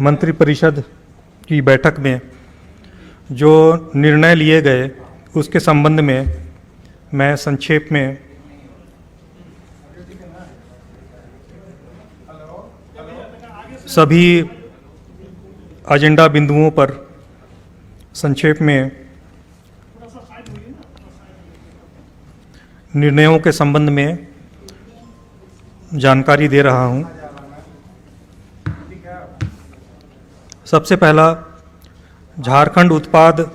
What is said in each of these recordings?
मंत्रिपरिषद की बैठक में जो निर्णय लिए गए उसके संबंध में मैं संक्षेप में सभी एजेंडा बिंदुओं पर संक्षेप में निर्णयों के संबंध में जानकारी दे रहा हूं। सबसे पहला, झारखंड उत्पाद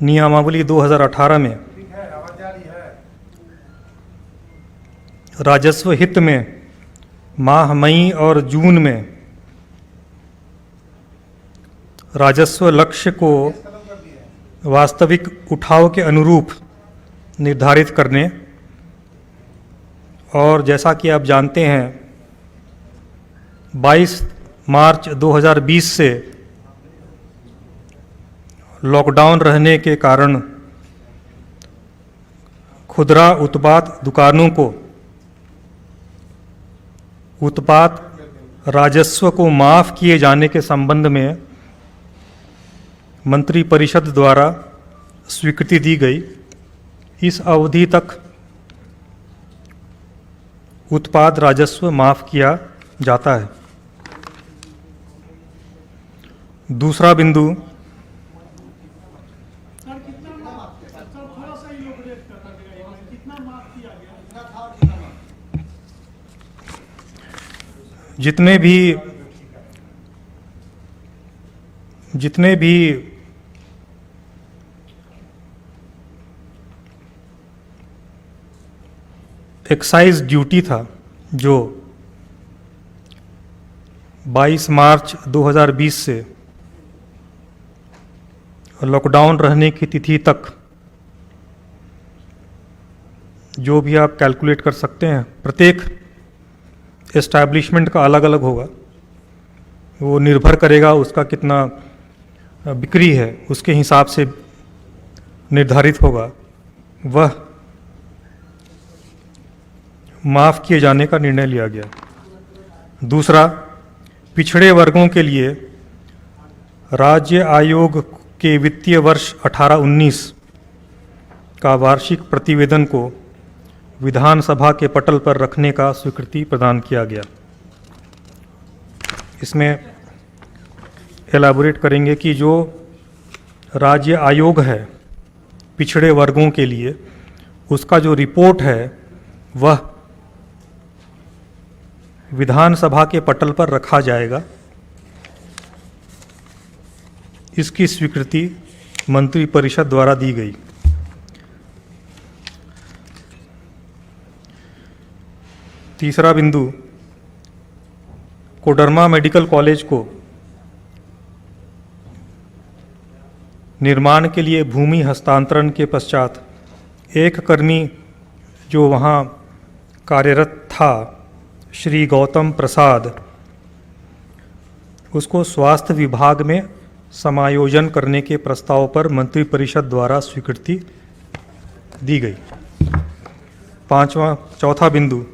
नियमावली 2018 में राजस्व हित में माह मई और जून में राजस्व लक्ष्य को वास्तविक उठाव के अनुरूप निर्धारित करने और जैसा कि आप जानते हैं 22 मार्च 2020 से लॉकडाउन रहने के कारण खुदरा उत्पाद दुकानों को उत्पाद राजस्व को माफ़ किए जाने के संबंध में मंत्रिपरिषद द्वारा स्वीकृति दी गई। इस अवधि तक उत्पाद राजस्व माफ़ किया जाता है। दूसरा बिंदु, जितने भी एक्साइज ड्यूटी था जो 22 मार्च 2020 से लॉकडाउन रहने की तिथि तक जो भी आप कैलकुलेट कर सकते हैं, प्रत्येक एस्टैब्लिशमेंट का अलग अलग होगा। वो निर्भर करेगा उसका कितना बिक्री है, उसके हिसाब से निर्धारित होगा, वह माफ़ किए जाने का निर्णय लिया गया। दूसरा, पिछड़े वर्गों के लिए राज्य आयोग के वित्तीय वर्ष 18-19 का वार्षिक प्रतिवेदन को विधानसभा के पटल पर रखने का स्वीकृति प्रदान किया गया। इसमें एलाबोरेट करेंगे कि जो राज्य आयोग है पिछड़े वर्गों के लिए, उसका जो रिपोर्ट है वह विधानसभा के पटल पर रखा जाएगा। इसकी स्वीकृति मंत्रिपरिषद द्वारा दी गई। तीसरा बिंदु, कोडरमा मेडिकल कॉलेज को निर्माण के लिए भूमि हस्तांतरण के पश्चात एक कर्मी जो वहाँ कार्यरत था, श्री गौतम प्रसाद, उसको स्वास्थ्य विभाग में समायोजन करने के प्रस्ताव पर मंत्रिपरिषद द्वारा स्वीकृति दी गई। चौथा बिंदु,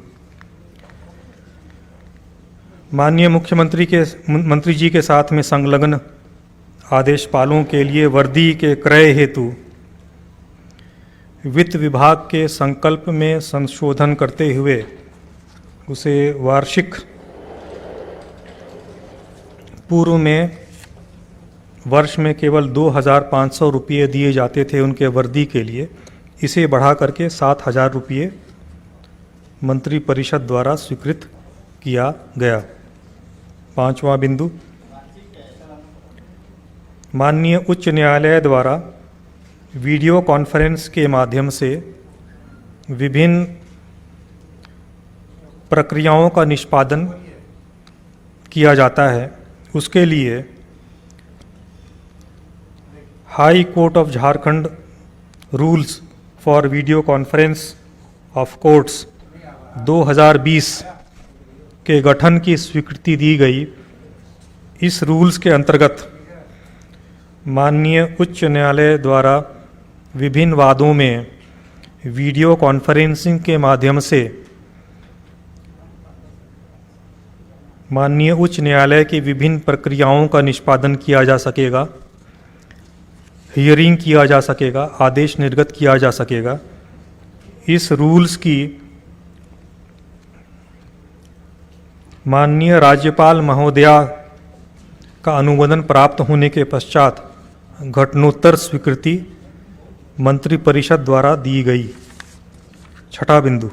माननीय मंत्री जी के साथ में संलग्न आदेशपालों के लिए वर्दी के क्रय हेतु वित्त विभाग के संकल्प में संशोधन करते हुए उसे वार्षिक पूर्व में वर्ष में केवल 2,500 रुपये दिए जाते थे उनके वर्दी के लिए, इसे बढ़ा करके 7,000 रुपये मंत्रिपरिषद द्वारा स्वीकृत किया गया। पांचवा बिंदु, माननीय उच्च न्यायालय द्वारा वीडियो कॉन्फ्रेंस के माध्यम से विभिन्न प्रक्रियाओं का निष्पादन किया जाता है। उसके लिए high court of Jharkhand rules for video conference of courts 2020 के गठन की स्वीकृति दी गई। इस रूल्स के अंतर्गत माननीय उच्च न्यायालय द्वारा विभिन्न वादों में वीडियो कॉन्फ्रेंसिंग के माध्यम से माननीय उच्च न्यायालय की विभिन्न प्रक्रियाओं का निष्पादन किया जा सकेगा, हियरिंग किया जा सकेगा, आदेश निर्गत किया जा सकेगा। इस रूल्स की माननीय राज्यपाल महोदया का अनुमोदन प्राप्त होने के पश्चात घटनोत्तर स्वीकृति मंत्रिपरिषद द्वारा दी गई। छठा बिंदु,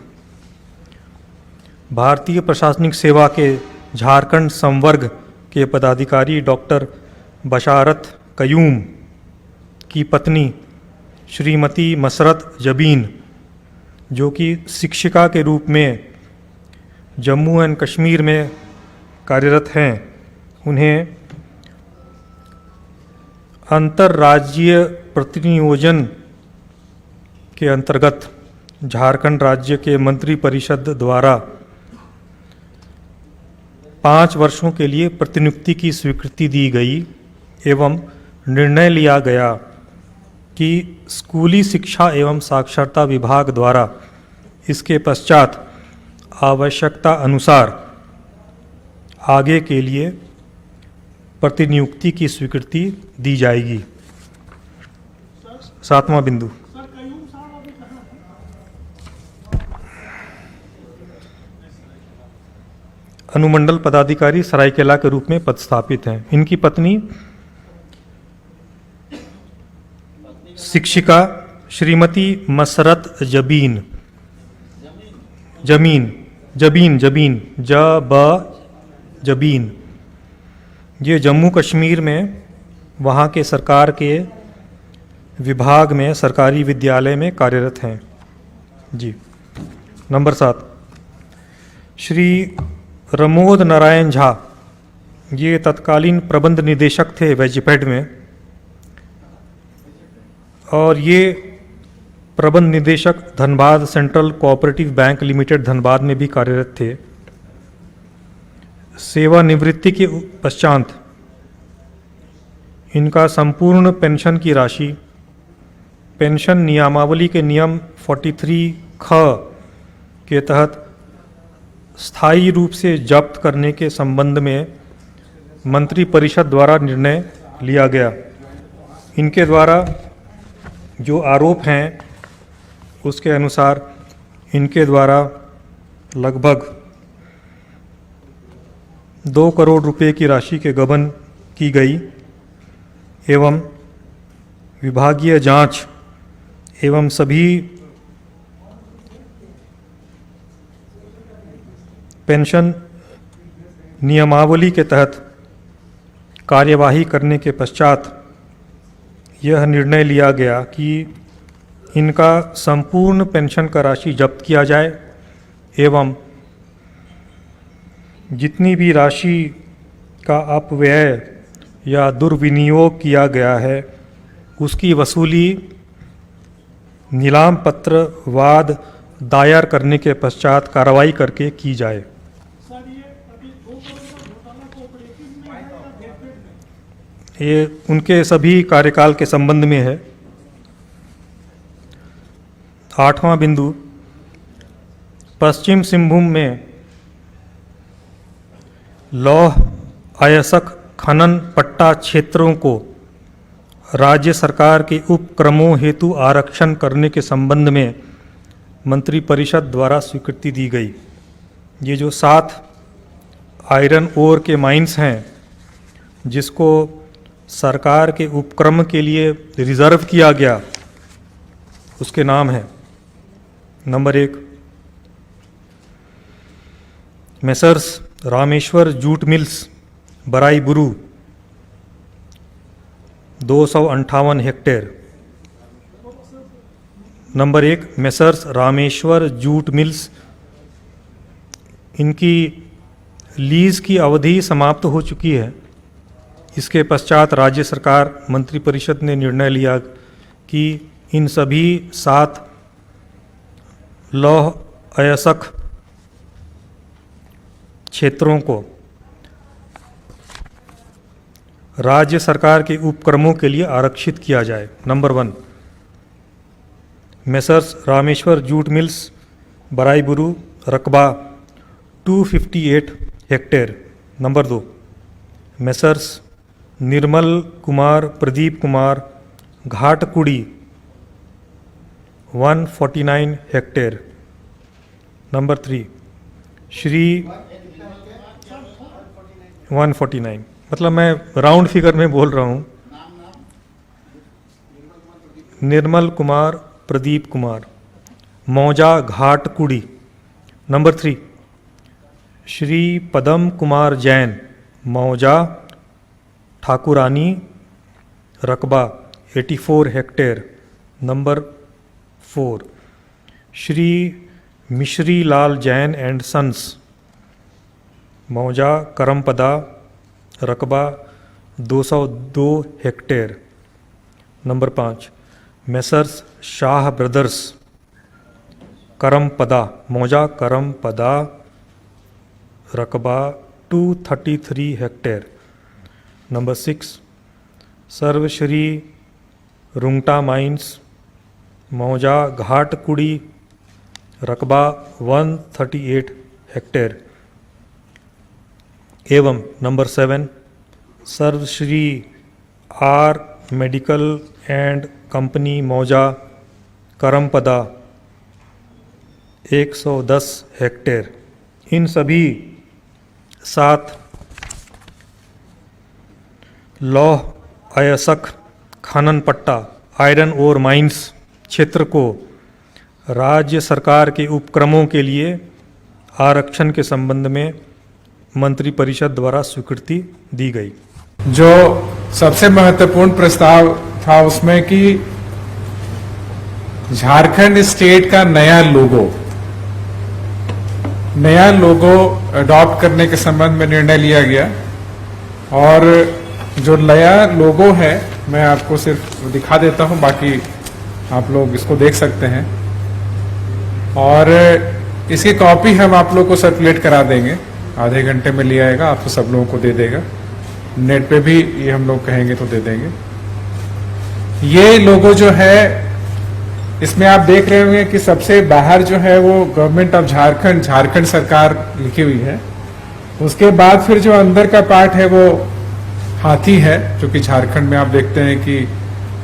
भारतीय प्रशासनिक सेवा के झारखंड संवर्ग के पदाधिकारी डॉक्टर बशारत कयूम की पत्नी श्रीमती मसरत जबीन, जो कि शिक्षिका के रूप में जम्मू एंड कश्मीर में कार्यरत हैं, उन्हें अंतर्राज्यीय प्रतिनियोजन के अंतर्गत झारखंड राज्य के मंत्रिपरिषद द्वारा 5 वर्षों के लिए प्रतिनियुक्ति की स्वीकृति दी गई एवं निर्णय लिया गया कि स्कूली शिक्षा एवं साक्षरता विभाग द्वारा इसके पश्चात आवश्यकता अनुसार आगे के लिए प्रतिनियुक्ति की स्वीकृति दी जाएगी। 7वां बिंदु, अनुमंडल पदाधिकारी सरायकेला के रूप में पदस्थापित हैं। इनकी पत्नी शिक्षिका श्रीमती मसरत जबीन जबीन ये जम्मू कश्मीर में वहाँ के सरकार के विभाग में सरकारी विद्यालय में कार्यरत हैं जी। नंबर 7, श्री रमोद नारायण झा, ये तत्कालीन प्रबंध निदेशक थे वेजिपेड में, और ये प्रबंध निदेशक Dhanbad central cooperative bank limited Dhanbad में भी कार्यरत थे। सेवानिवृत्ति के पश्चात इनका संपूर्ण पेंशन की राशि पेंशन नियमावली के नियम 43 ख के तहत स्थायी रूप से जब्त करने के संबंध में मंत्रिपरिषद द्वारा निर्णय लिया गया। इनके द्वारा जो आरोप हैं उसके अनुसार इनके द्वारा लगभग 2 करोड़ रुपए की राशि के गबन की गई एवं विभागीय जांच एवं सभी पेंशन नियमावली के तहत कार्यवाही करने के पश्चात यह निर्णय लिया गया कि इनका संपूर्ण पेंशन का राशि जब्त किया जाए एवं जितनी भी राशि का अपव्यय या दुर्विनियोग किया गया है उसकी वसूली नीलाम पत्र वाद दायर करने के पश्चात कार्रवाई करके की जाए। ये उनके सभी कार्यकाल के संबंध में है। 8वां बिंदु, पश्चिम सिंहभूम में लौह अयस्क खनन पट्टा क्षेत्रों को राज्य सरकार के उपक्रमों हेतु आरक्षण करने के संबंध में मंत्रिपरिषद द्वारा स्वीकृति दी गई। ये जो 7 आयरन ओर के माइंस हैं जिसको सरकार के उपक्रम के लिए रिजर्व किया गया, उसके नाम है number 1 Messrs Rameshwar jute mills Baraiburu 258 hectare. Number 1 Messrs Rameshwar jute mills, इनकी लीज की अवधि समाप्त हो चुकी है। इसके पश्चात राज्य सरकार मंत्रिपरिषद ने निर्णय लिया कि इन सभी 7 लौह अयस्क क्षेत्रों को राज्य सरकार के उपक्रमों के लिए आरक्षित किया जाए। Number 1 Messrs Rameshwar jute mills Baraiburu रकबा 258 hectare. Number 2, Messrs Nirmal Kumar Pradeep Kumar Ghatkuri 149 hectare. Number 3, Shri 149, मतलब मैं राउंड फिगर में बोल रहा हूँ। निर्मल कुमार प्रदीप कुमार मौजा घाटकुड़ी। नंबर 3, श्री पदम कुमार जैन मौजा ठाकुरानी रकबा 84 hectare. Number 4, Shri Mishri Lal Jain and sons मौजा करमपदा रकबा 202 hectare. Number 5, Messrs Shah brothers Karampada मौजा करमपदा रकबा 233 हेक्टेयर। नंबर 6, सर्वश्री रुंगटा माइंस मौजा घाटकुड़ी रकबा 138 हेक्टेयर। एवं नंबर 7, सर्वश्री आर मेडिकल एंड कंपनी मौजा करमपदा 110 हेक्टेयर। इन सभी 7 लौह अयस्क खनन पट्टा आयरन ओर माइंस क्षेत्र को राज्य सरकार के उपक्रमों के लिए आरक्षण के संबंध में मंत्रिपरिषद द्वारा स्वीकृति दी गई। जो सबसे महत्वपूर्ण प्रस्ताव था उसमें कि झारखंड स्टेट का नया लोगो अडॉप्ट करने के संबंध में निर्णय लिया गया। और जो नया लोगो है मैं आपको सिर्फ दिखा देता हूं, बाकी आप लोग इसको देख सकते हैं। और इसकी कॉपी हम आप लोग को सर्कुलेट करा देंगे, आधे घंटे में लिया आएगा, आपको सब लोगों को दे देगा। नेट पे भी ये हम लोग कहेंगे तो दे देंगे। ये लोगो जो है इसमें आप देख रहे होंगे कि सबसे बाहर जो है वो गवर्नमेंट ऑफ झारखंड सरकार लिखी हुई है। उसके बाद फिर जो अंदर का पार्ट है वो हाथी है, जो कि झारखंड में आप देखते हैं कि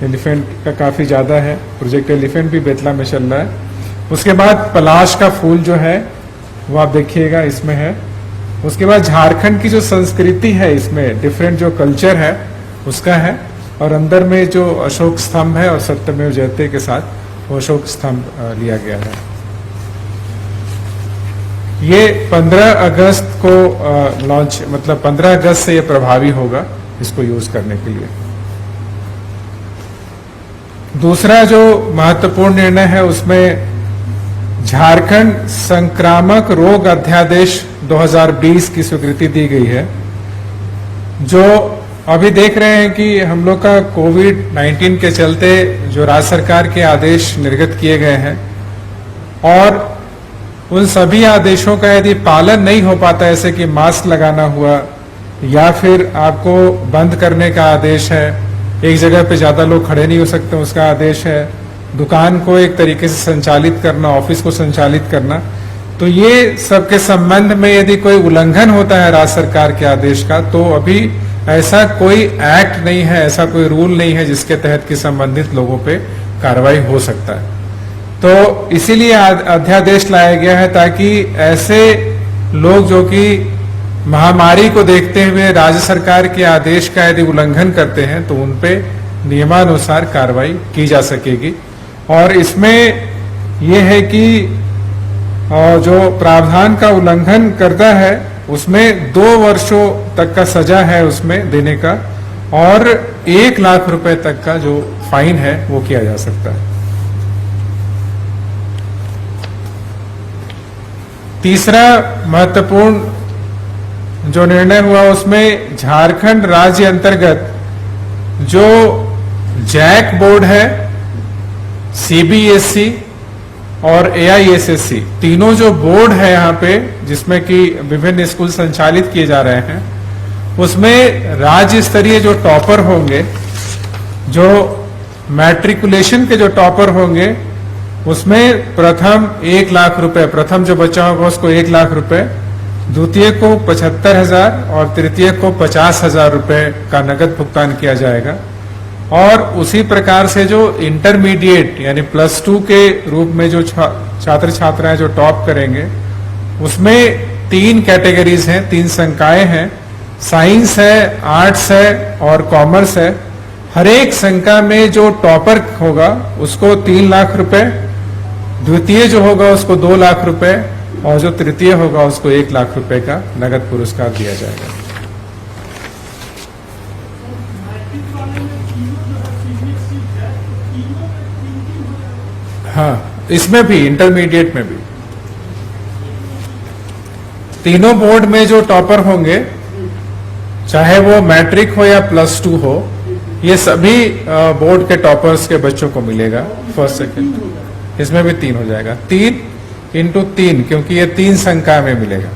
एलिफेंट का काफी ज्यादा है। प्रोजेक्ट एलिफेंट भी बेतला में चल रहा है। उसके बाद पलाश का फूल जो है वो आप देखिएगा इसमें है। उसके बाद झारखंड की जो संस्कृति है इसमें डिफरेंट जो कल्चर है उसका है। और अंदर में जो अशोक स्तंभ है और सत्यमेव जयते के साथ वो अशोक स्तंभ लिया गया है। ये 15 अगस्त को लॉन्च, मतलब 15 अगस्त से ये प्रभावी होगा इसको यूज करने के लिए। दूसरा जो महत्वपूर्ण निर्णय है उसमें झारखंड संक्रामक रोग अध्यादेश 2020 की स्वीकृति दी गई है। जो अभी देख रहे हैं कि हम लोग का कोविड-19 के चलते जो राज्य सरकार के आदेश निर्गत किए गए हैं और उन सभी आदेशों का यदि पालन नहीं हो पाता, ऐसे कि मास्क लगाना हुआ या फिर आपको बंद करने का आदेश है, एक जगह पे ज्यादा लोग खड़े नहीं हो सकते उसका आदेश है, दुकान को एक तरीके से संचालित करना, ऑफिस को संचालित करना, तो ये सबके संबंध में यदि कोई उल्लंघन होता है राज्य सरकार के आदेश का, तो अभी ऐसा कोई एक्ट नहीं है, ऐसा कोई रूल नहीं है जिसके तहत कि संबंधित लोगों पे कार्रवाई हो सकता है। तो इसीलिए अध्यादेश लाया गया है ताकि ऐसे लोग जो कि महामारी को देखते हुए राज्य सरकार के आदेश का यदि उल्लंघन करते हैं तो उनपे नियमानुसार कार्रवाई की जा सकेगी। और इसमें यह है कि जो प्रावधान का उल्लंघन करता है उसमें 2 वर्षों तक का सजा है उसमें देने का, और 1 लाख रुपए तक का जो फाइन है वो किया जा सकता है। तीसरा महत्वपूर्ण जो निर्णय हुआ उसमें झारखंड राज्य अंतर्गत जो जैक बोर्ड है, सीबीएसई और एआईएसएससी, तीनों जो बोर्ड है यहाँ पे जिसमें कि विभिन्न स्कूल संचालित किए जा रहे हैं, उसमें राज्य स्तरीय जो टॉपर होंगे, जो मैट्रिकुलेशन के जो टॉपर होंगे, उसमें प्रथम 1 लाख रुपए, प्रथम जो बच्चा होगा उसको 1 लाख रुपए, द्वितीय को 75,000 और तृतीय को 50,000 रुपए का नगद भुगतान किया जाएगा। और उसी प्रकार से जो इंटरमीडिएट यानी +2 के रूप में जो छात्र छात्राएं जो टॉप करेंगे, उसमें 3 कैटेगरीज हैं, 3 संकाय हैं। साइंस है, आर्ट्स है और कॉमर्स है। हर एक संकाय में जो टॉपर होगा उसको 3 लाख रुपए, द्वितीय जो होगा उसको 2 लाख रुपए और जो तृतीय होगा उसको 1 लाख रुपए का नगद पुरस्कार दिया जाएगा। हाँ, इसमें भी, इंटरमीडिएट में भी तीनों बोर्ड में जो टॉपर होंगे, चाहे वो मैट्रिक हो या +2 हो, ये सभी बोर्ड के टॉपर्स के बच्चों को मिलेगा फर्स्ट सेकंड। इसमें भी 3 हो जाएगा, 3 × 3, क्योंकि ये 3 संकाय में मिलेगा।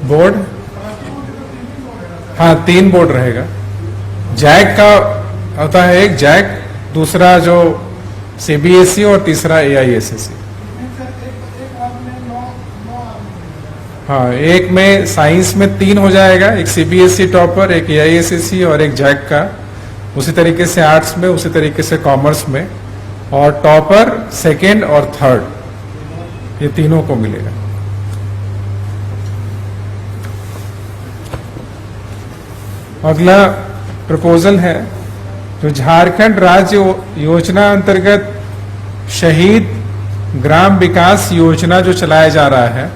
बोर्ड, हाँ 3 बोर्ड रहेगा। जैक का होता है एक जैक, दूसरा जो CBSE और तीसरा AISSE। हाँ, एक में साइंस में 3 हो जाएगा, एक CBSE टॉपर, एक AISSE और एक जैक का। उसी तरीके से आर्ट्स में, उसी तरीके से कॉमर्स में, और टॉपर सेकेंड और थर्ड, ये तीनों को मिलेगा। अगला प्रपोजल है जो झारखंड राज्य योजना अंतर्गत शहीद ग्राम विकास योजना जो चलाया जा रहा है,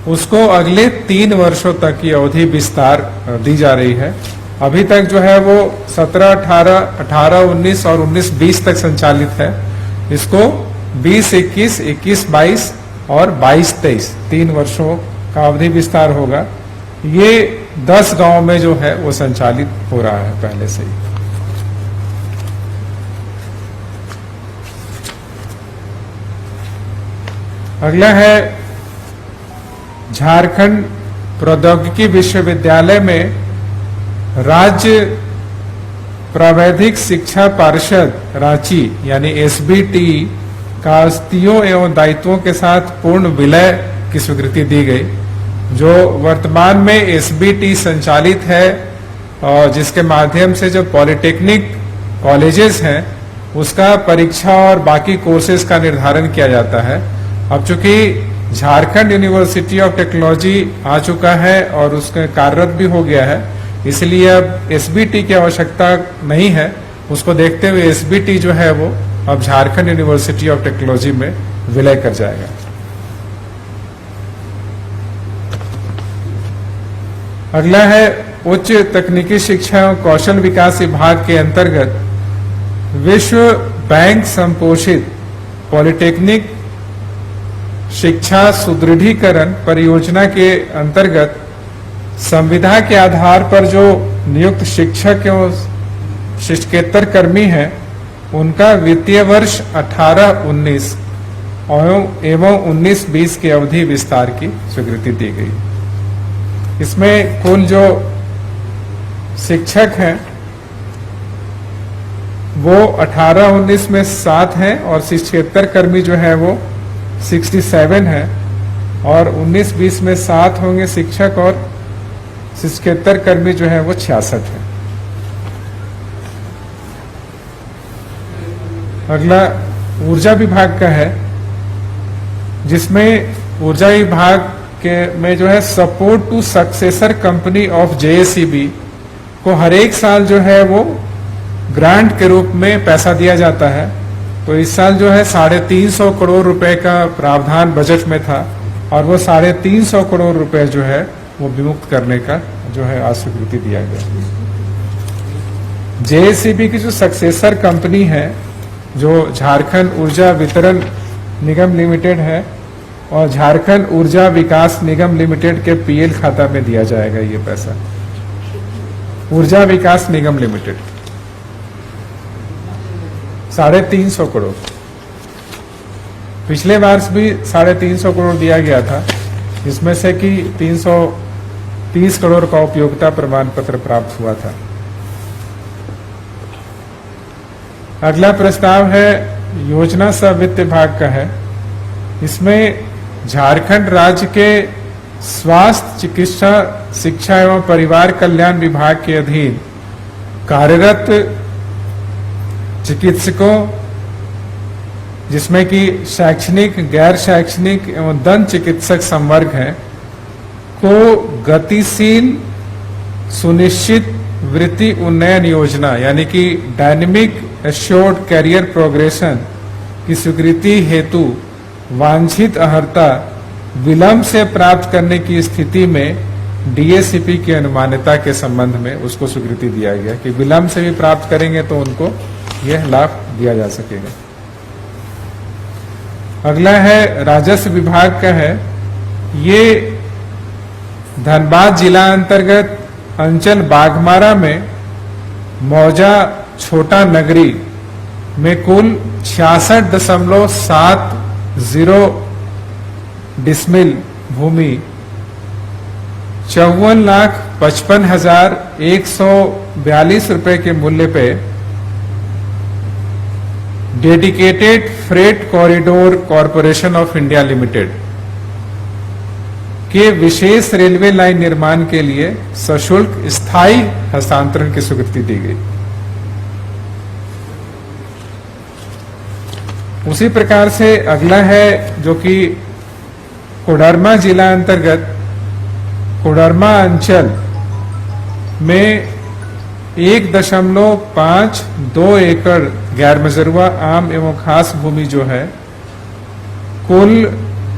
उसको अगले 3 वर्षों तक की अवधि विस्तार दी जा रही है। अभी तक जो है वो 17-18, 18-19 और 19-20 तक संचालित है। इसको 20-21, 21-22 और 22-23 3 वर्षों का अवधि विस्तार होगा। ये 10 गांव में जो है वो संचालित हो रहा है पहले से ही। अगला है झारखंड प्रौद्योगिकी विश्वविद्यालय में राज्य प्रावैधिक शिक्षा पार्षद रांची यानी SBT का अस्तियों एवं दायित्वों के साथ पूर्ण विलय की स्वीकृति दी गई। जो वर्तमान में SBT संचालित है और जिसके माध्यम से जो पॉलिटेक्निक कॉलेजेस हैं उसका परीक्षा और बाकी कोर्सेज का निर्धारण किया जाता है। अब चूंकि झारखंड यूनिवर्सिटी ऑफ टेक्नोलॉजी आ चुका है और उसका कार्यरत भी हो गया है, इसलिए अब SBT की आवश्यकता नहीं है। उसको देखते हुए SBT जो है वो अब झारखंड यूनिवर्सिटी ऑफ टेक्नोलॉजी में विलय कर जाएगा। अगला है उच्च तकनीकी शिक्षा एवं कौशल विकास विभाग के अंतर्गत विश्व बैंक संपोषित पॉलिटेक्निक शिक्षा सुदृढ़ीकरण परियोजना के अंतर्गत संविदा के आधार पर जो नियुक्त शिक्षक एवं शिक्षकेतर कर्मी हैं उनका वित्तीय वर्ष 18-19 एवं 19-20 की अवधि विस्तार की स्वीकृति दी गई। इसमें कुल जो शिक्षक हैं वो 18-19 में 7 हैं और शिक्षकेतर कर्मी जो है वो 67 है, और 19-20 में 7 होंगे शिक्षक और शिक्षकेतर कर्मी जो है वो 66 है। अगला ऊर्जा विभाग का है, जिसमें ऊर्जा विभाग के में जो है support to successor company of JSEB को हर एक साल जो है वो ग्रांट के रूप में पैसा दिया जाता है। तो इस साल जो है 350 करोड़ रुपए का प्रावधान बजट में था और वो 350 करोड़ रुपए जो है वो विमुक्त करने का जो है आज स्वीकृति दिया गया। JSEB की जो सक्सेसर कंपनी है जो झारखंड ऊर्जा वितरण निगम लिमिटेड है और झारखंड ऊर्जा विकास निगम लिमिटेड के PL खाता में दिया जाएगा ये पैसा। ऊर्जा विकास निगम लिमिटेड 350 करोड़, पिछले वर्ष भी 350 करोड़ दिया गया था, जिसमें से कि 330 करोड़ का उपयोगिता प्रमाण पत्र प्राप्त हुआ था। अगला प्रस्ताव है योजना सह वित्त विभाग का है। इसमें झारखंड राज्य के स्वास्थ्य, चिकित्सा, शिक्षा एवं परिवार कल्याण विभाग के अधीन कार्यरत चिकित्सकों, जिसमें कि शैक्षणिक, गैर शैक्षणिक एवं दंत चिकित्सक संवर्ग है, को गतिशील सुनिश्चित वृत्ति उन्नयन योजना यानी कि डायनेमिक एश्योर्ड कैरियर प्रोग्रेशन की स्वीकृति हेतु वांछित अर्हता विलंब से प्राप्त करने की स्थिति में डीएसीपी की अनुमान्यता के संबंध में उसको स्वीकृति दिया गया कि विलंब से भी प्राप्त करेंगे तो उनको यह लाभ दिया जा सकेगा। अगला है राजस्व विभाग का है। ये धनबाद जिला अंतर्गत अंचल बाघमारा में मौजा छोटा नगरी में कुल 66.70 डिसमिल भूमि 54,55,142 रुपए के मूल्य पे dedicated freight corridor corporation of India limited के विशेष रेलवे लाइन निर्माण के लिए सशुल्क स्थायी हस्तांतरण की स्वीकृति दी गई। उसी प्रकार से अगला है जो कि कोडरमा जिला अंतर्गत कोडरमा अंचल में 1.52 एकड़ गैर मजरूआ आम एवं खास भूमि जो है कुल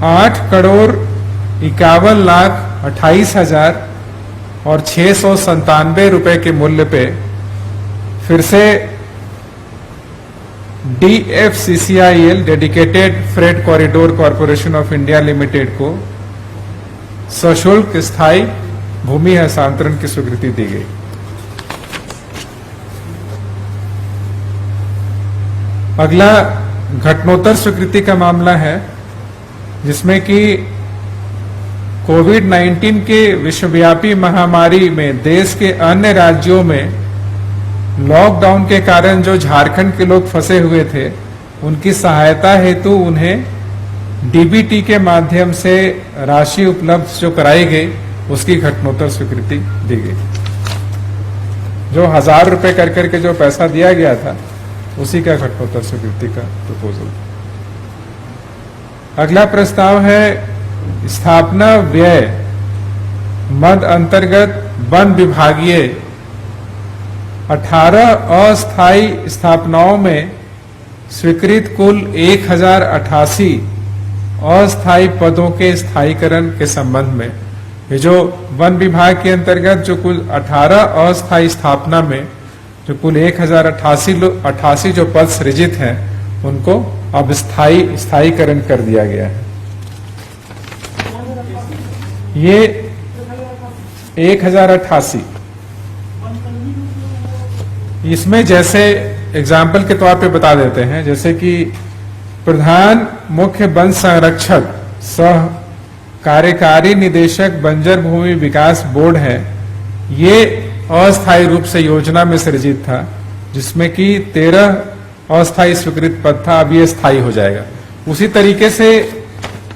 8,51,28,000 और 697 रुपए के मूल्य पे फिर से DFCCIL dedicated freight corridor corporation of India limited को सशुल्क स्थायी भूमि हस्तांतरण की स्वीकृति दी गई। अगला घटनोत्तर स्वीकृति का मामला है, जिसमें कि कोविड-19 के विश्वव्यापी महामारी में देश के अन्य राज्यों में लॉकडाउन के कारण जो झारखंड के लोग फंसे हुए थे, उनकी सहायता हेतु उन्हें डीबीटी के माध्यम से राशि उपलब्ध जो कराई गई, उसकी घटनोत्तर स्वीकृति दी गई। जो 1,000 रुपए कर करके जो पैसा दिया गया था, उसी का घटनोत्तर स्वीकृति का प्रपोजल। अगला प्रस्ताव है स्थापना व्यय मद अंतर्गत वन विभागीय 18 अस्थायी स्थापनाओं में स्वीकृत कुल 1,088 अस्थायी पदों के स्थायीकरण के संबंध में ये जो वन विभाग के अंतर्गत जो कुल 18 अस्थायी स्थापना में जो कुल 1,088 जो पद सृजित हैं, उनको अब स्थायीकरण कर दिया गया है। ये 1,088 इसमें जैसे एग्जाम्पल के तौर पे बता देते हैं, जैसे कि प्रधान मुख्य वन संरक्षक सह कार्यकारी निदेशक बंजर भूमि विकास बोर्ड है। ये अस्थायी रूप से योजना में सृजित था, जिसमें कि 13 अस्थायी स्वीकृत पद था, अब ये स्थायी हो जाएगा। उसी तरीके से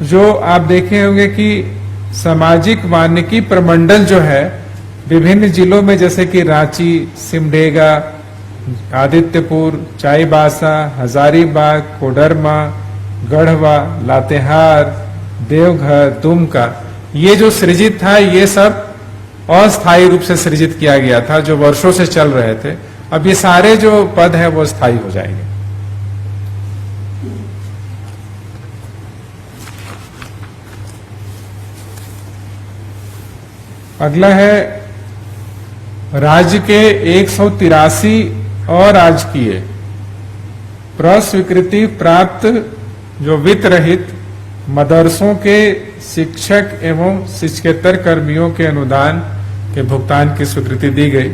जो आप देखे होंगे कि सामाजिक वानिकी प्रमंडल जो है विभिन्न जिलों में, जैसे कि रांची, सिमडेगा, आदित्यपुर, चाईबासा, हजारीबाग, कोडरमा, गढ़वा, लातेहार, देवघर, दुमका, ये जो सृजित था, ये सब अस्थायी रूप से सृजित किया गया था, जो वर्षों से चल रहे थे। अब ये सारे जो पद हैं वो स्थायी हो जाएंगे। अगला है राज्य के 183 अराजकीय प्रस्वीकृति प्राप्त जो वित्त रहित मदरसों के शिक्षक एवं शिक्षकेतर कर्मियों के अनुदान के भुगतान की स्वीकृति दी गई।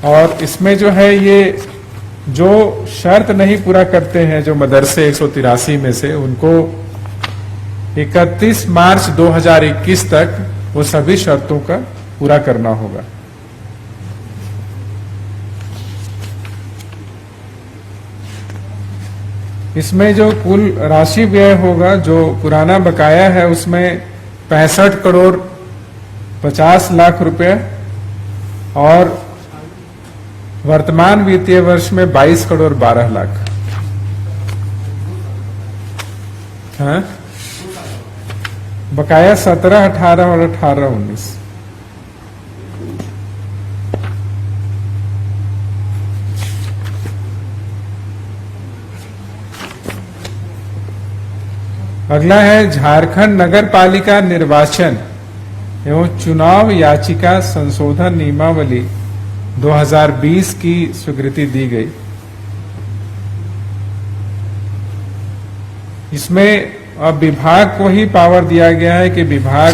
और इसमें जो है ये जो शर्त नहीं पूरा करते हैं जो मदरसे 183 में से, उनको 31 मार्च 2021 तक वो सभी शर्तों का पूरा करना होगा। इसमें जो कुल राशि व्यय होगा, जो पुराना बकाया है उसमें 65 करोड़ 50 लाख रुपए और वर्तमान वित्तीय वर्ष में 22 करोड़ 12 लाख। हाँ? बकाया 17, 18 और 18, 19। अगला है झारखंड नगर पालिका निर्वाचन एवं चुनाव याचिका संशोधन नियमावली 2020 की स्वीकृति दी गई। इसमें अब विभाग को ही पावर दिया गया है कि विभाग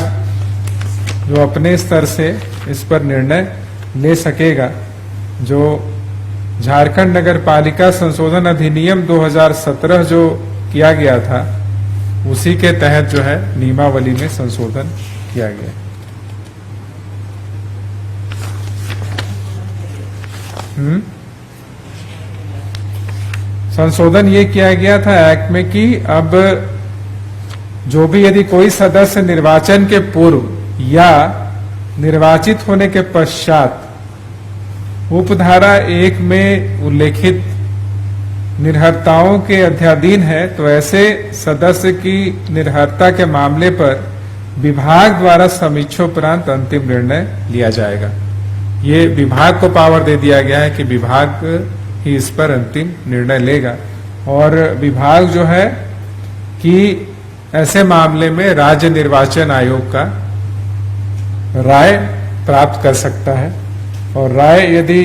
जो अपने स्तर से इस पर निर्णय ले सकेगा। जो झारखंड नगर पालिका संशोधन अधिनियम 2017 जो किया गया था, उसी के तहत जो है नियमावली में संशोधन किया गया। संशोधन ये किया गया था एक्ट में कि अब जो भी यदि कोई सदस्य निर्वाचन के पूर्व या निर्वाचित होने के पश्चात उपधारा 1 में उल्लेखित निर्हरताओं के अध्याधीन है, तो ऐसे सदस्य की निर्हरता के मामले पर विभाग द्वारा समीक्षोपरांत अंतिम निर्णय लिया जाएगा। ये विभाग को पावर दे दिया गया है कि विभाग ही इस पर अंतिम निर्णय लेगा। और विभाग जो है कि ऐसे मामले में राज्य निर्वाचन आयोग का राय प्राप्त कर सकता है। और राय यदि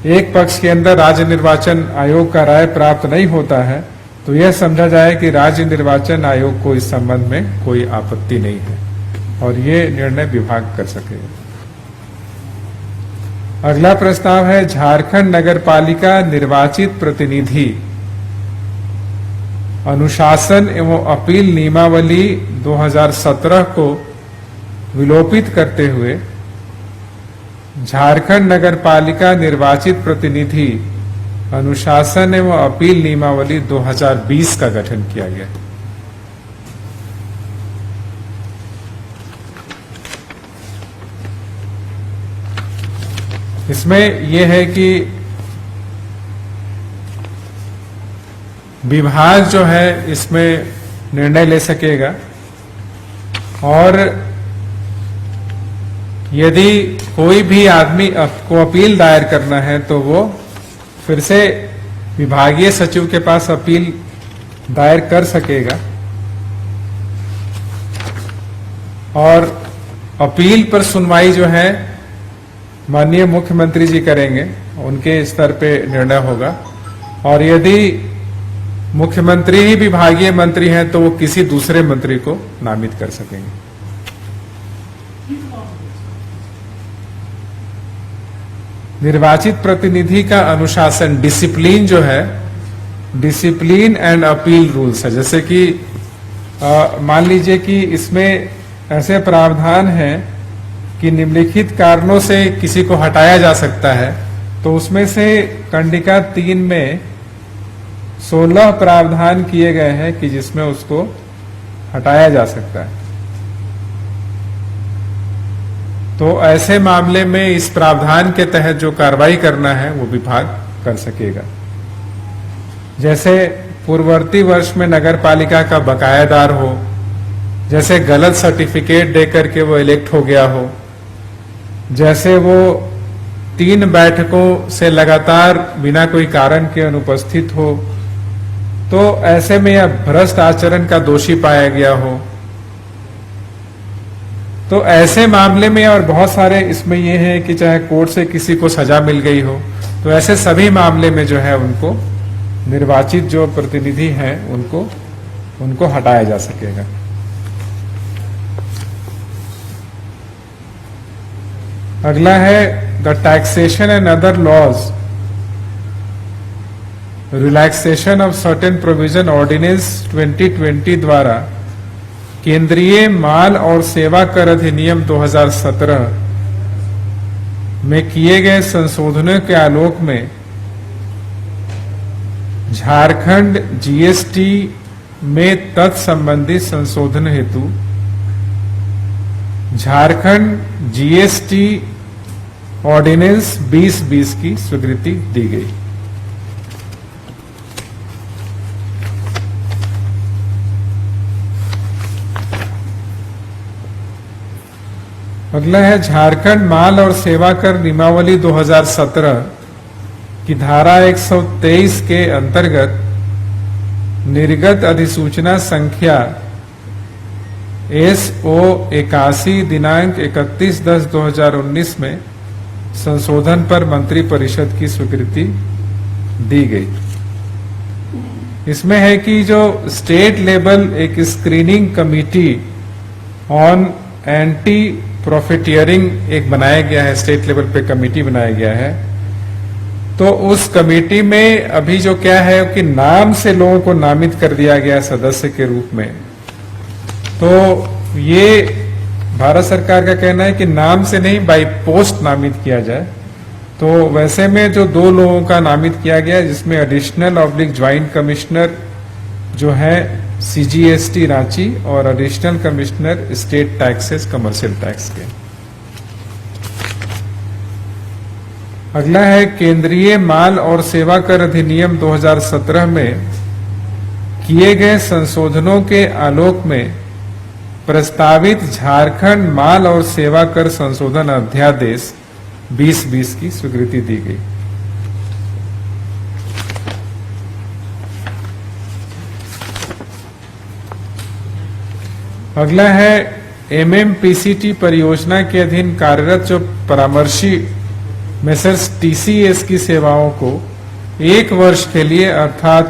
एक पक्ष के अंदर राज्य निर्वाचन आयोग का राय प्राप्त नहीं होता है, तो यह समझा जाए कि राज्य निर्वाचन आयोग को इस संबंध में कोई आपत्ति नहीं है और ये निर्णय विभाग कर सकेगा। अगला प्रस्ताव है झारखंड नगर पालिका निर्वाचित प्रतिनिधि अनुशासन एवं अपील नियमावली 2017 को विलोपित करते हुए झारखंड नगर पालिका निर्वाचित प्रतिनिधि अनुशासन एवं अपील नियमावली 2020 का गठन किया गया। इसमें यह है कि विभाग जो है इसमें निर्णय ले सकेगा और यदि कोई भी आदमी को अपील दायर करना है तो वो फिर से विभागीय सचिव के पास अपील दायर कर सकेगा। और अपील पर सुनवाई जो है माननीय मुख्यमंत्री जी करेंगे, उनके स्तर पे निर्णय होगा। और यदि मुख्यमंत्री ही विभागीय मंत्री हैं तो वो किसी दूसरे मंत्री को नामित कर सकेंगे। निर्वाचित प्रतिनिधि का अनुशासन डिसिप्लिन जो है, डिसिप्लिन एंड अपील रूल्स है। जैसे कि मान लीजिए कि इसमें ऐसे प्रावधान है कि निम्नलिखित कारणों से किसी को हटाया जा सकता है, तो उसमें से कंडिका 3 में 16 प्रावधान किए गए हैं कि जिसमें उसको हटाया जा सकता है। तो ऐसे मामले में इस प्रावधान के तहत जो कार्रवाई करना है वो विभाग कर सकेगा। जैसे पूर्ववर्ती वर्ष में नगर पालिका का बकायादार हो, जैसे गलत सर्टिफिकेट देकर के वो इलेक्ट हो गया हो, जैसे वो 3 बैठकों से लगातार बिना कोई कारण के अनुपस्थित हो, तो ऐसे में यह भ्रष्ट आचरण का दोषी पाया गया हो, तो ऐसे मामले में, और बहुत सारे इसमें यह है कि चाहे कोर्ट से किसी को सजा मिल गई हो, तो ऐसे सभी मामले में जो है उनको निर्वाचित जो प्रतिनिधि हैं उनको हटाया जा सकेगा। अगला है the taxation and other laws relaxation of certain provision ordinance 2020 द्वारा केंद्रीय माल और सेवा कर अधिनियम 2017 में किए गए संशोधनों के आलोक में झारखंड जीएसटी में तत्संबंधी संशोधन हेतु झारखंड जीएसटी ऑर्डिनेंस 2020 की स्वीकृति दी गई। अगला है झारखंड माल और सेवा कर नियमावली 2017 की धारा 123 के अंतर्गत निर्गत अधिसूचना संख्या SO 81 दिनांक 31/10/2019 में संशोधन पर मंत्री परिषद की स्वीकृति दी गई। इसमें है कि जो स्टेट लेवल एक screening committee on anti profiteering एक बनाया गया है, स्टेट लेवल पे कमेटी बनाया गया है। तो उस कमेटी में अभी जो क्या है कि नाम से लोगों को नामित कर दिया गया सदस्य के रूप में। तो ये भारत सरकार का कहना है कि नाम से नहीं, बाय पोस्ट नामित किया जाए। तो वैसे में जो 2 लोगों का नामित किया गया, जिसमें एडिशनल ऑब्लिक ज्वाइंट कमिश्नर जो है CGST रांची और additional commissioner state taxes commercial tax के। अगला है केंद्रीय माल और सेवा कर अधिनियम 2017 में किए गए संशोधनों के आलोक में प्रस्तावित झारखंड माल और सेवा कर संशोधन अध्यादेश 2020 की स्वीकृति दी गई। अगला है MMPCT परियोजना के अधीन कार्यरत जो परामर्शी मेसर्स TCS की सेवाओं को 1 वर्ष के लिए अर्थात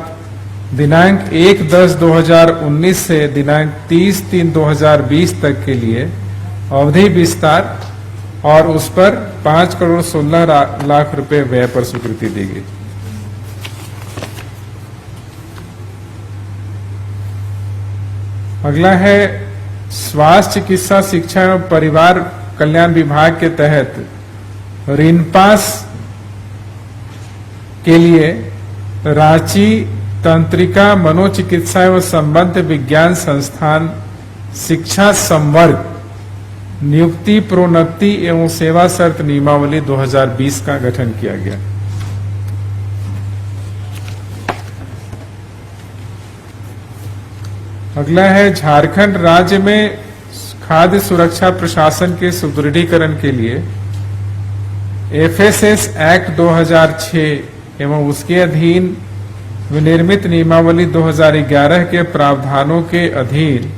दिनांक 1/10/2019 से दिनांक 30/3/2020 तक के लिए अवधि विस्तार और उस पर 5,16,00,000 रुपए व्यय पर स्वीकृति दी गई। अगला है स्वास्थ्य चिकित्सा शिक्षा एवं परिवार कल्याण विभाग के तहत रिनपास के लिए रांची तंत्रिका मनोचिकित्सा एवं संबद्ध विज्ञान संस्थान शिक्षा संवर्ग नियुक्ति प्रोन्नति एवं सेवा शर्त नियमावली 2020 का गठन किया गया। अगला है झारखंड राज्य में खाद्य सुरक्षा प्रशासन के सुदृढ़ीकरण के लिए FSS एक्ट 2006 एवं उसके अधीन विनिर्मित नियमावली 2011 के प्रावधानों के अधीन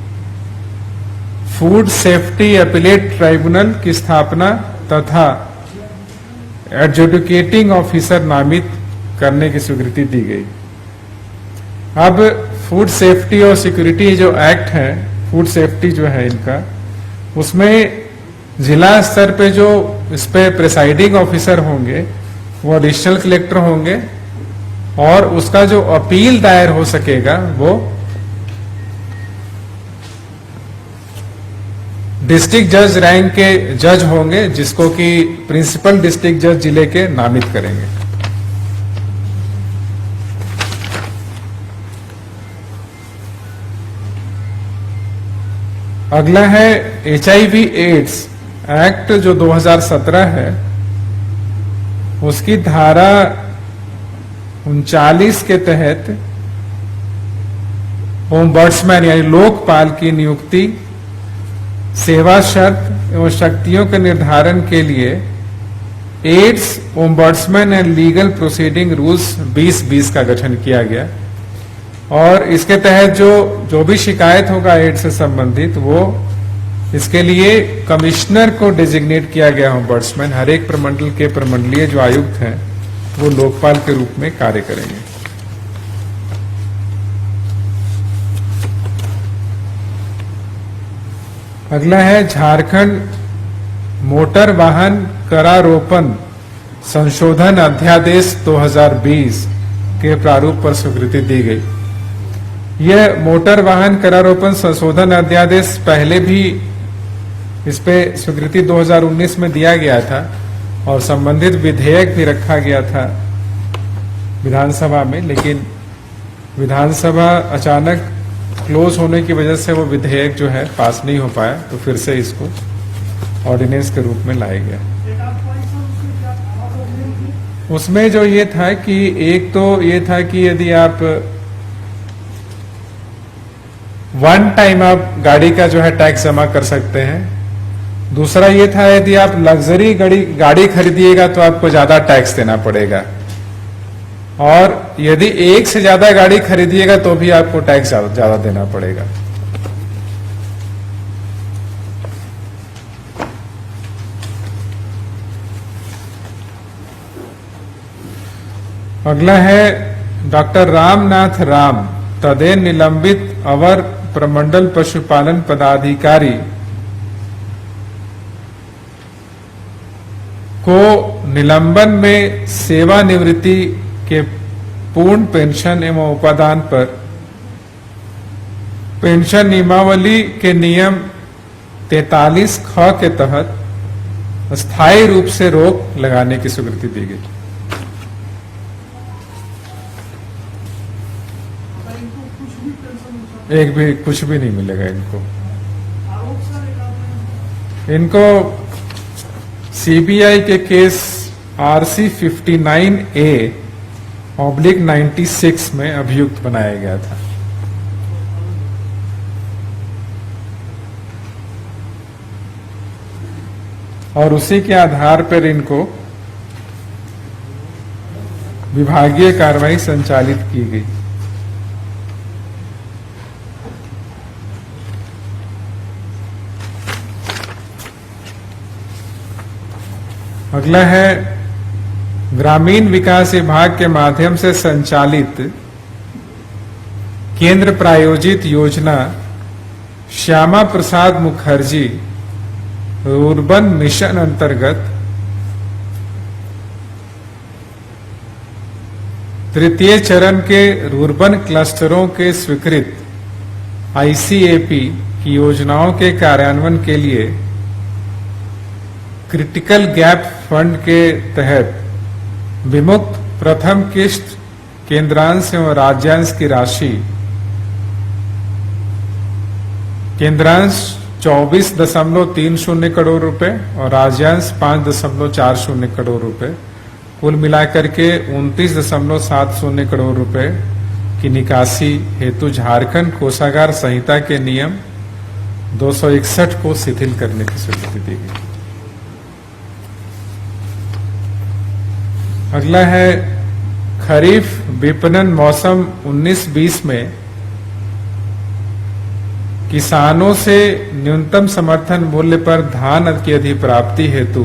फूड सेफ्टी अपीलेट ट्राइब्यूनल की स्थापना तथा एडजुडिकेटिंग ऑफिसर नामित करने की स्वीकृति दी गई। अब फूड सेफ्टी और सिक्योरिटी जो एक्ट है, फूड सेफ्टी जो है इनका, उसमें जिला स्तर पे जो इस पे प्रिसाइडिंग ऑफिसर होंगे वो एडिशनल कलेक्टर होंगे और उसका जो अपील दायर हो सकेगा वो डिस्ट्रिक्ट जज रैंक के जज होंगे, जिसको कि प्रिंसिपल डिस्ट्रिक्ट जज जिले के नामित करेंगे। अगला है HIV एड्स एक्ट जो 2017 है, उसकी धारा 39 के तहत ओम्बड्समैन यानी लोकपाल की नियुक्ति, सेवा शर्त एवं शक्तियों के निर्धारण के लिए AIDS ombudsman and legal proceeding rules 2020 का गठन किया गया। और इसके तहत जो भी शिकायत होगा एड्स से संबंधित, वो इसके लिए कमिश्नर को डेजिग्नेट किया गया ओम्बड्समैन। हर एक प्रमंडल के प्रमंडलीय जो आयुक्त हैं वो लोकपाल के रूप में कार्य करेंगे। अगला है झारखंड मोटर वाहन करारोपण संशोधन अध्यादेश 2020 के प्रारूप पर स्वीकृति दी गई। यह मोटर वाहन करारोपण संशोधन अध्यादेश पहले भी इस पे स्वीकृति 2019 में दिया गया था और संबंधित विधेयक भी रखा गया था विधानसभा में, लेकिन विधानसभा अचानक क्लोज होने की वजह से वो विधेयक जो है पास नहीं हो पाया, तो फिर से इसको ऑर्डिनेंस के रूप में लाया गया। उसमें जो ये था कि एक तो ये था कि यदि आप वन टाइम आप गाड़ी का जो है टैक्स जमा कर सकते हैं। दूसरा ये था यदि आप लग्जरी गाड़ी खरीदिएगा तो आपको ज्यादा टैक्स देना पड़ेगा, और यदि एक से ज्यादा गाड़ी खरीदिएगा तो भी आपको टैक्स ज्यादा देना पड़ेगा। अगला है डॉक्टर रामनाथ राम, तदेन निलंबित अवर प्रमंडल पशुपालन पदाधिकारी को निलंबन में सेवानिवृत्ति के पूर्ण पेंशन एवं उपादान पर पेंशन नियमावली के नियम 43 ख के तहत स्थायी रूप से रोक लगाने की स्वीकृति दी गई। एक भी कुछ भी नहीं मिलेगा इनको सीबीआई के केस RC 59A/96 में अभियुक्त बनाया गया था। और उसी के आधार पर इनको विभागीय कार्रवाई संचालित की गई। अगला है ग्रामीण विकास विभाग के माध्यम से संचालित केंद्र प्रायोजित योजना श्यामा प्रसाद मुखर्जी रूर्बन मिशन अंतर्गत तृतीय चरण के रूर्बन क्लस्टरों के स्वीकृत ICAP की योजनाओं के कार्यान्वयन के लिए क्रिटिकल गैप फंड के तहत विमुक्त प्रथम किस्त केंद्रांश एवं राज्यांश की राशि केंद्रांश 24.30 करोड़ रुपए और राज्यांश 5.40 करोड़ रुपए, कुल मिलाकर के 29.70 करोड़ रुपए की निकासी हेतु झारखंड कोषागार संहिता के नियम 261 को शिथिल करने की स्वीकृति दी गई। अगला है खरीफ विपणन मौसम 19-20 में किसानों से न्यूनतम समर्थन मूल्य पर धान की अधिप्राप्ति हेतु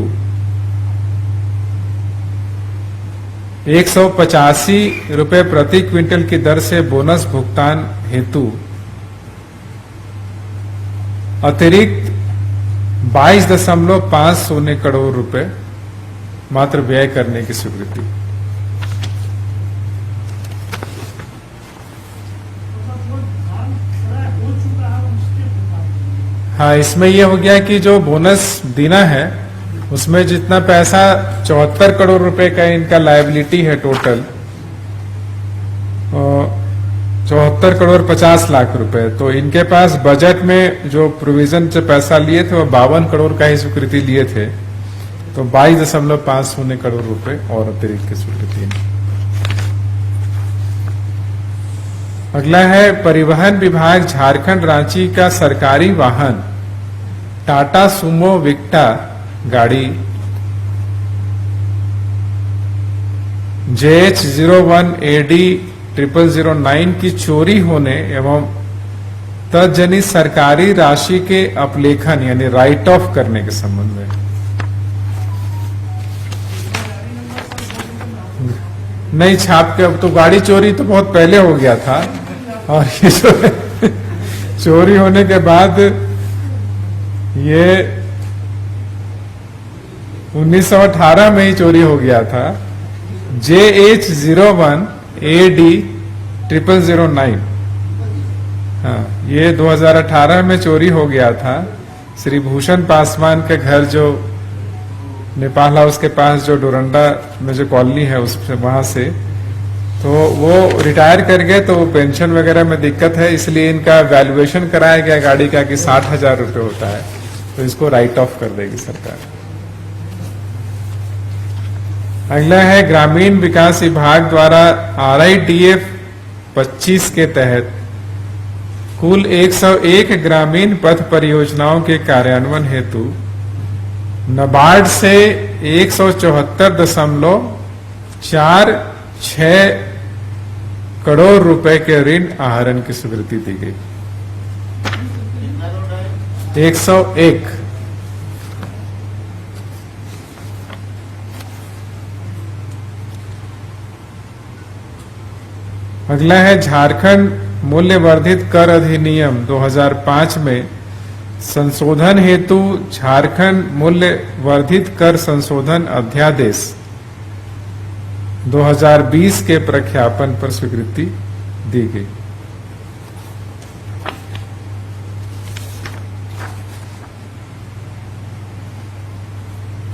185 रुपए प्रति क्विंटल की दर से बोनस भुगतान हेतु अतिरिक्त 22.50 करोड़ रुपए मात्र व्यय करने की स्वीकृति। हाँ, इसमें यह हो गया कि जो बोनस देना है उसमें जितना पैसा 74 करोड़ रुपए का इनका लायबिलिटी है टोटल, 74 करोड़ 50 लाख रुपए, तो इनके पास बजट में जो प्रोविजन से पैसा लिए थे वो 52 करोड़ का ही स्वीकृति लिए थे, तो 22.50 करोड़ रुपए और अतिरिक्त की स्वीकृति। अगला है परिवहन विभाग झारखंड रांची का सरकारी वाहन टाटा सुमो विक्टा गाड़ी JH01AD 0009 की चोरी होने एवं तत्जनित सरकारी राशि के अपलेखन यानी राइट ऑफ करने के संबंध में। नहीं छाप के, अब तो गाड़ी चोरी तो बहुत पहले हो गया था, और ये जो चोरी होने के बाद ये 1918 में ही चोरी हो गया था। JH01AD 0009, हाँ, ये 2018 में चोरी हो गया था। श्री भूषण पासवान के घर जो नेपाल हाउस के पास जो डोरंडा में जो कॉलोनी है उससे, वहां से तो वो रिटायर कर गए तो पेंशन वगैरह में दिक्कत है, इसलिए इनका वैल्यूएशन कराया गया गाड़ी का कि 60,000 रुपये होता है, तो इसको राइट ऑफ कर देगी सरकार। अगला है ग्रामीण विकास विभाग द्वारा RITF 25 के तहत कुल 101 ग्रामीण पथ परियोजनाओं के कार्यान्वयन हेतु नाबार्ड से 174.46 करोड़ रुपए के ऋण आहरण की स्वीकृति दी गई। 101। अगला है झारखंड मूल्य वर्धित कर अधिनियम 2005 में संशोधन हेतु झारखंड मूल्य वर्धित कर संशोधन अध्यादेश 2020 के प्रख्यापन पर स्वीकृति दी गई।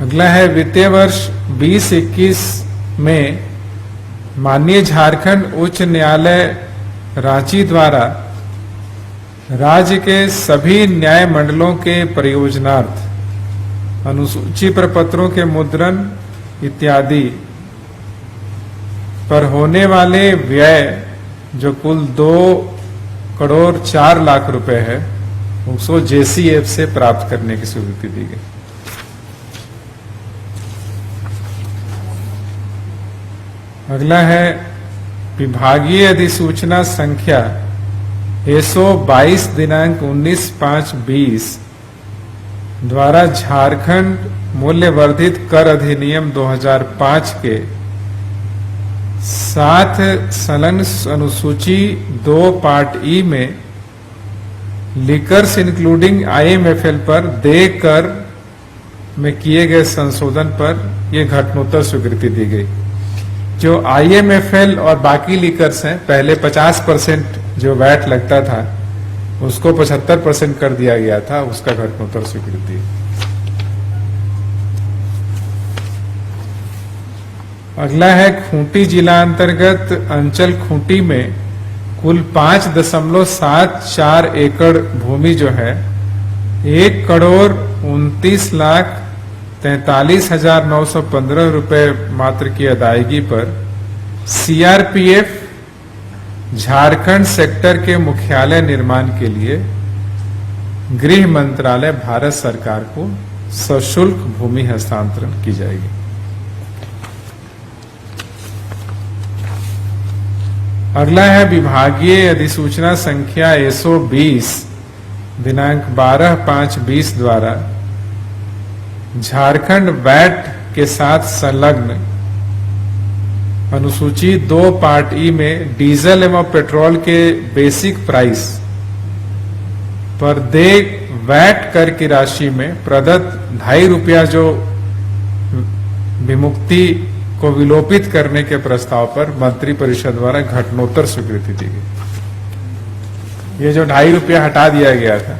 अगला है वित्तीय वर्ष 2021 में माननीय झारखंड उच्च न्यायालय रांची द्वारा राज्य के सभी न्याय मंडलों के प्रयोजनार्थ अनुसूची प्रपत्रों के मुद्रण इत्यादि पर होने वाले व्यय जो कुल 2,04 लाख रुपए है उसको JCF से प्राप्त करने की स्वीकृति दी गई। अगला है विभागीय अधिसूचना संख्या 122 दिनांक 19/5/20 द्वारा झारखंड मूल्य वर्धित कर अधिनियम 2005 के 7 संलग्न अनुसूची 2 पार्ट ई में लिकर्स इंक्लूडिंग IMFL पर देय कर में किए गए संशोधन पर यह घटनोत्तर स्वीकृति दी गई। जो IMFL और बाकी लीकर्स हैं, पहले 50% जो वैट लगता था उसको 75% कर दिया गया था, उसका घटनोत्तर स्वीकृति। अगला है खूंटी जिला अंतर्गत अंचल खूंटी में कुल 5.74 एकड़ भूमि जो है 1,29,43,915 रुपए मात्र की अदायगी पर CRPF झारखंड सेक्टर के मुख्यालय निर्माण के लिए गृह मंत्रालय भारत सरकार को सशुल्क भूमि हस्तांतरण की जाएगी। अगला है विभागीय अधिसूचना संख्या 120 दिनांक 12/5/20 द्वारा झारखंड वैट के साथ संलग्न अनुसूची 2 पार्ट ई में डीजल एवं पेट्रोल के बेसिक प्राइस पर देय वैट कर की राशि में प्रदत्त ₹2.5 जो विमुक्ति को विलोपित करने के प्रस्ताव पर मंत्री परिषद द्वारा घटनोत्तर स्वीकृति दी गई। ये जो ₹2.5 हटा दिया गया था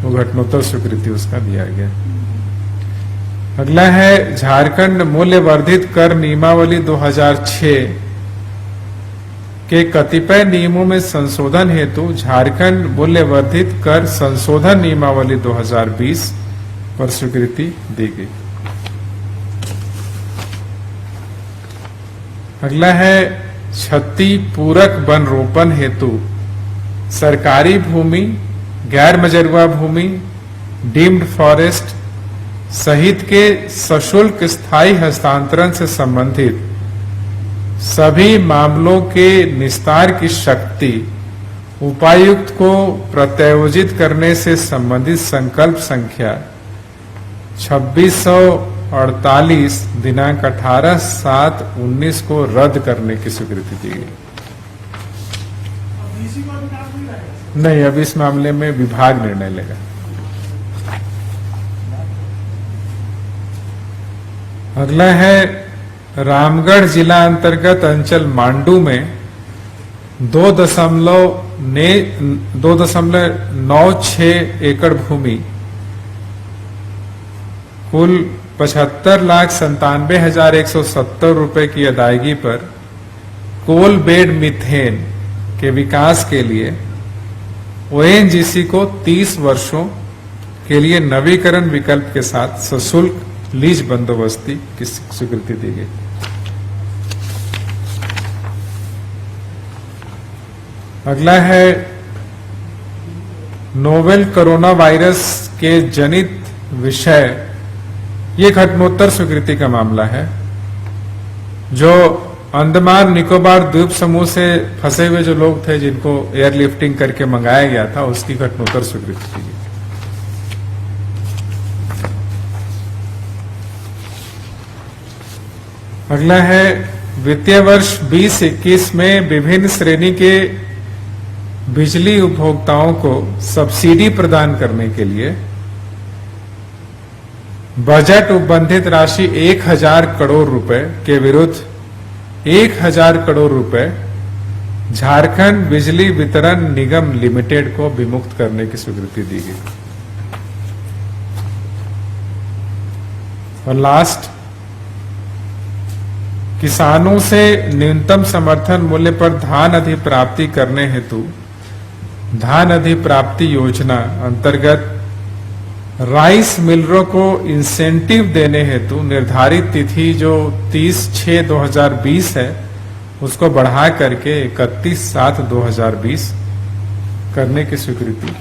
वो घटनोत्तर स्वीकृति उसका दिया गया। अगला है झारखंड मूल्य वर्धित कर नियमावली 2006 के कतिपय नियमों में संशोधन हेतु झारखंड मूल्य वर्धित कर संशोधन नियमावली 2020 पर स्वीकृति दी गई। अगला है क्षति पूरक वन रोपण हेतु सरकारी भूमि, गैर मजरूआ भूमि, डीम्ड फॉरेस्ट सहित के सशुल्क स्थायी हस्तांतरण से संबंधित सभी मामलों के निस्तार की शक्ति उपायुक्त को प्रत्यायोजित करने से संबंधित संकल्प संख्या 2648 दिनांक 18/7/19 को रद्द करने की स्वीकृति दी गई। नहीं, अब इस मामले में विभाग निर्णय लेगा। अगला है रामगढ़ जिला अंतर्गत अंचल मांडू में 2.96 एकड़ भूमि कुल 75,97,170 रुपए की अदायगी पर कोल बेड मीथेन के विकास के लिए ओएनजीसी को 30 वर्षों के लिए नवीकरण विकल्प के साथ सशुल्क लीज बंदोबस्ती की स्वीकृति दी गई। अगला है नोवेल कोरोना वायरस के जनित विषय, ये घटनोत्तर स्वीकृति का मामला है। जो अंडमान निकोबार द्वीप समूह से फंसे हुए जो लोग थे जिनको एयरलिफ्टिंग करके मंगाया गया था, उसकी घटनोत्तर स्वीकृति दी गई। अगला है वित्तीय वर्ष 2021 में विभिन्न श्रेणी के बिजली उपभोक्ताओं को सब्सिडी प्रदान करने के लिए बजट उपबंधित राशि 1000 करोड़ रुपए के विरुद्ध 1000 करोड़ रुपए झारखंड बिजली वितरण निगम लिमिटेड को विमुक्त करने की स्वीकृति दी गई। और लास्ट, किसानों से न्यूनतम समर्थन मूल्य पर धान अधिप्राप्ति करने हेतु धान अधिप्राप्ति योजना अंतर्गत राइस मिलरों को इंसेंटिव देने हेतु निर्धारित तिथि जो 30/6/2020 है, उसको बढ़ा करके 31/7/2020 करने की स्वीकृति